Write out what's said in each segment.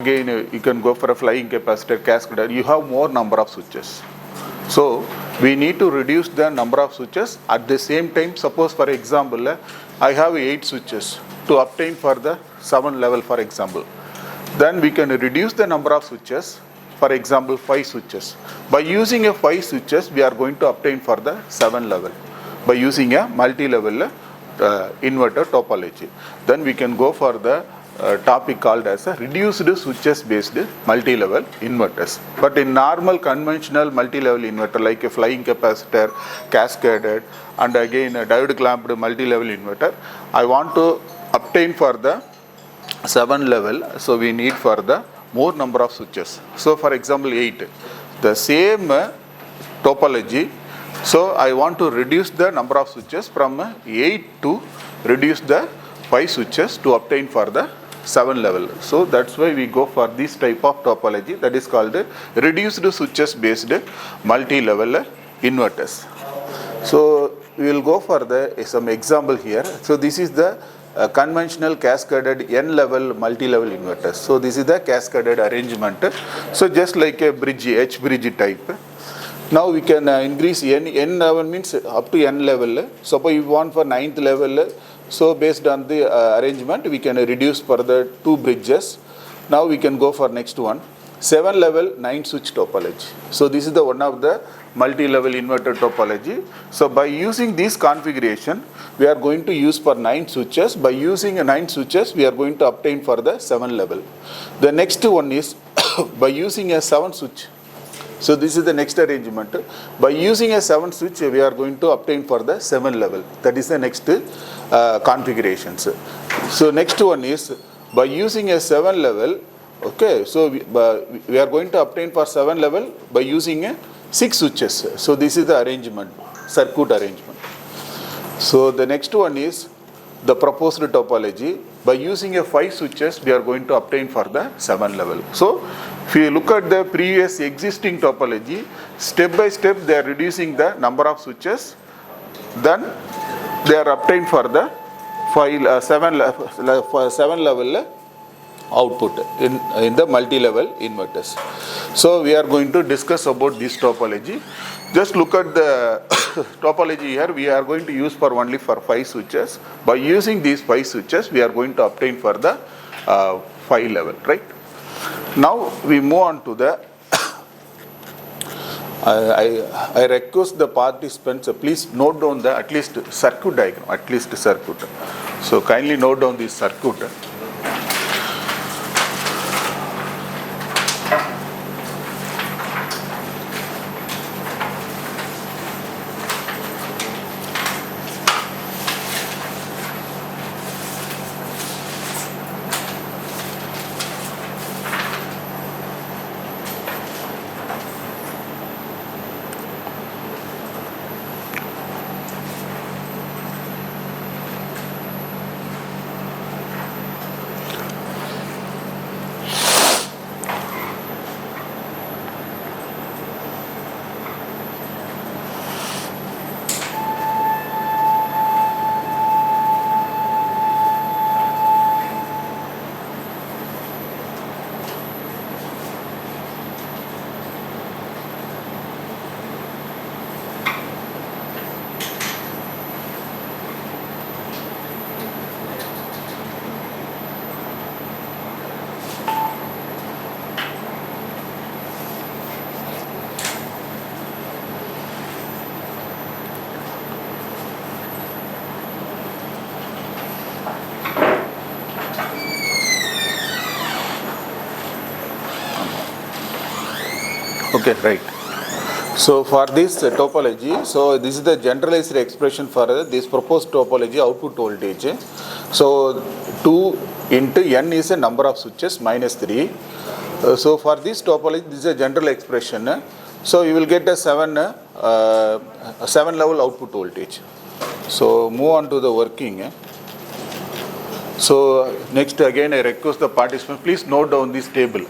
Again, you can go for a flying capacitor, cascade. You have more number of switches. So we need to reduce the number of switches. At the same time, suppose for example, I have 8 switches to obtain for the 7 level, for example. Then we can reduce the number of switches, for example 5 switches. By using a 5 switches, we are going to obtain for the 7 level by using a multi-level inverter topology. Then we can go for the topic called as a reduced switches based multi-level inverters. But in normal conventional multi-level inverter like a flying capacitor, cascaded, and again a diode clamped multi-level inverter, I want to obtain for the 7 level, so we need for the more number of switches. So for example 8, the same topology, so I want to reduce the number of switches from 8 to reduce the 5 switches to obtain for the 7 level. So that's why we go for this type of topology, that is called reduced switches based multi-level inverters. So we will go for some example here. So this is the conventional cascaded n level multi-level inverters. So this is the cascaded arrangement. So just like a bridge, H bridge type. Now we can increase n level means up to n level. Suppose you want for 9th level, so based on the arrangement we can reduce for the 2 bridges. Now we can go for next one, 7 level 9 switch topology. So this is the one of the multi-level inverter topology. So by using this configuration, we are going to use for 9 switches. By using 9 switches, we are going to obtain for the 7 level. The next one is by using a 7 switch. So this is the next arrangement. By using a 7 switch, we are going to obtain for the 7 level. That is the next configurations. So next one is by using a 7 level. Okay, so we are going to obtain for 7 level by using a 6 switches. So this is the arrangement, circuit arrangement. So the next one is the proposed topology. By using a 5 switches, we are going to obtain for the 7 level. So if you look at the previous existing topology, step by step they are reducing the number of switches. Then they are obtained for the 7 level output in the multi-level inverters. So we are going to discuss about this topology. Just look at the topology here. We are going to use for only for 5 switches. By using these 5 switches, we are going to obtain for the 5 level, right? Now we move on to the I request the participants, please note down the at least circuit diagram, So kindly note down this circuit. Okay, right. So for this topology, so this is the generalized expression for this proposed topology output voltage. So 2 into n is a number of switches minus 3. So for this topology, this is a general expression. So you will get a 7 level output voltage. So move on to the working. So next again I request the participants, please note down this table.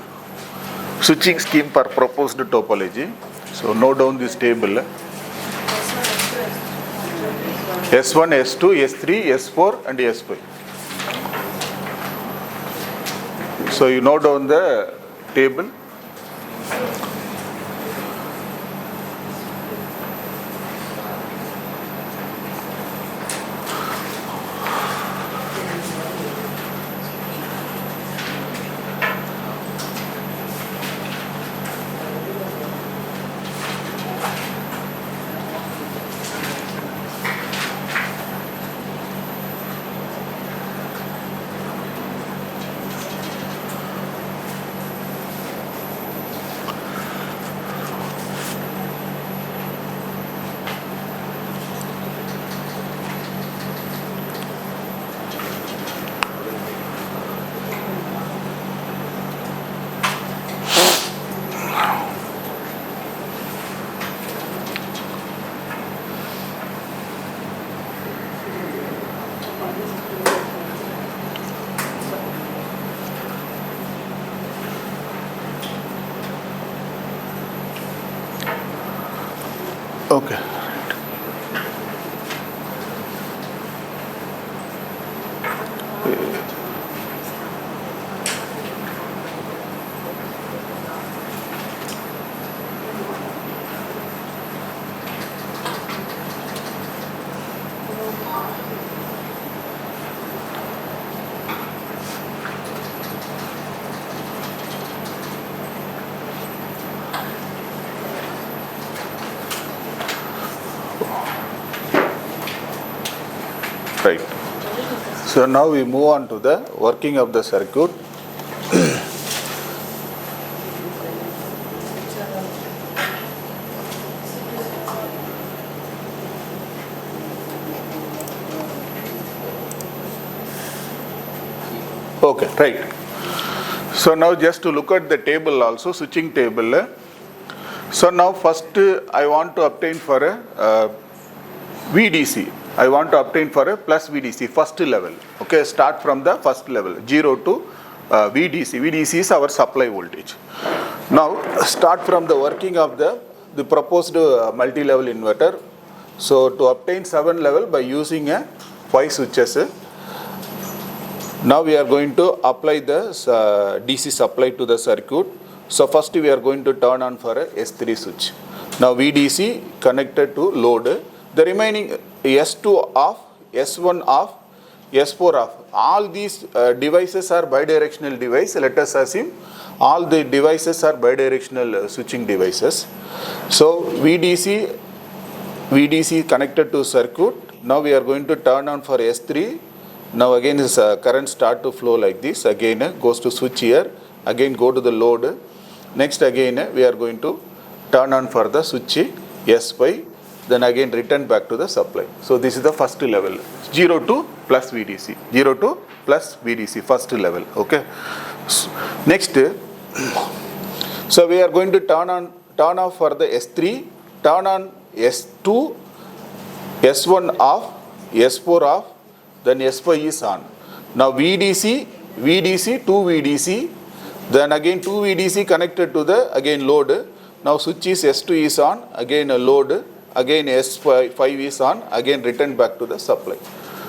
Switching scheme for proposed topology. So note down this table. S1, S2, S3, S4 and S5. So you note down the table. Okay. Right. So now we move on to the working of the circuit. Okay, right. So now just to look at the table also, switching table. So now first I want to obtain for a VDC. I want to obtain for a plus VDC, first level. Okay, start from the first level, 0 to VDC. VDC is our supply voltage. Now start from the working of the proposed multi-level inverter. So to obtain 7 level by using a 5 switches. Now we are going to apply the DC supply to the circuit. So first we are going to turn on for a S3 switch. Now VDC connected to load. The remaining S2 off, S1 off, S4 off. All these devices are bidirectional device. Let us assume all the devices are bidirectional switching devices. So VDC connected to circuit. Now we are going to turn on for S3. Now again this current start to flow like this. Again goes to switch here. Again go to the load. Next again we are going to turn on for the switch S5. Then again return back to the supply. So this is the first level. 0 to plus VDC. 0 to plus VDC, first level. Okay. Next, so we are going to turn off for the S3, turn on S2, S1 off, S4 off, then S5 is on. Now VDC, 2 VDC, then again 2 VDC connected to the again load. Now switch is S2 is on, again a load, again S5 is on, again return back to the supply.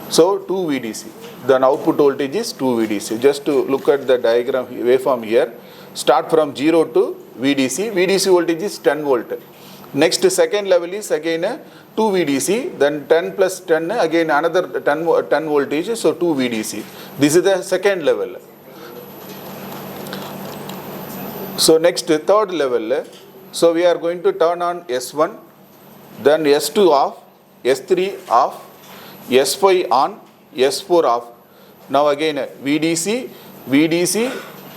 So 2 VDC, then output voltage is 2 VDC. Just to look at the diagram waveform here, start from 0 to VDC, VDC voltage is 10 volt. Next second level is again 2 VDC, then 10 plus 10, again another 10 voltage, so 2 VDC. This is the second level. So next third level, so we are going to turn on S1, then S2 off, S3 off, S5 on, S4 off. Now again VDC, 3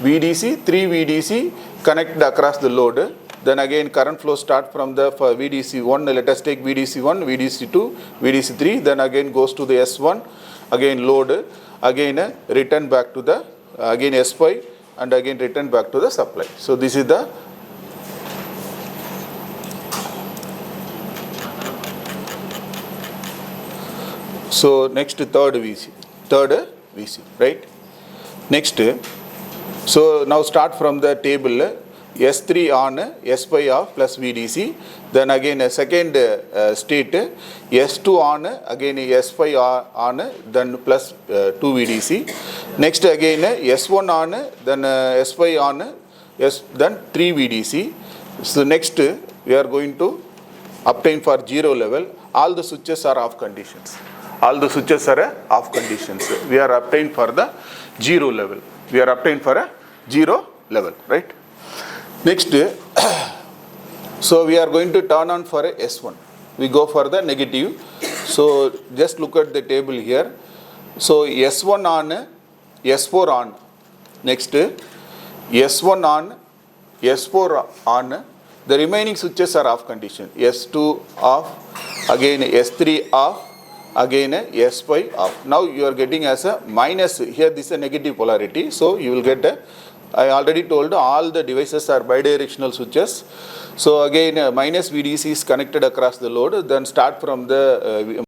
VDC connect across the load. Then again current flow start from the VDC1, let us take VDC1, VDC2, VDC3, then again goes to the S1, again load, again return back to the, again S5 and again return back to the supply. So this is the so next third VC, right? Next, so now start from the table. S3 on, S5 off plus VDC. Then again a second state, S2 on, again S5 on, then plus 2 VDC. Next again S1 on, then S5 on, then 3 VDC. So next we are going to obtain for 0 level. All the switches are off conditions. All the switches are off conditions. We are obtained for the 0 level. We are obtained for a 0 level, right? Next, so we are going to turn on for a S1. We go for the negative. So just look at the table here. So S1 on, S4 on. Next, S1 on, S4 on. The remaining switches are off condition. S2 off, again S3 off, again S5 off. Now you are getting as a minus, here this is a negative polarity. So you will get a, I already told all the devices are bidirectional switches. So again minus VDC is connected across the load. Then start from the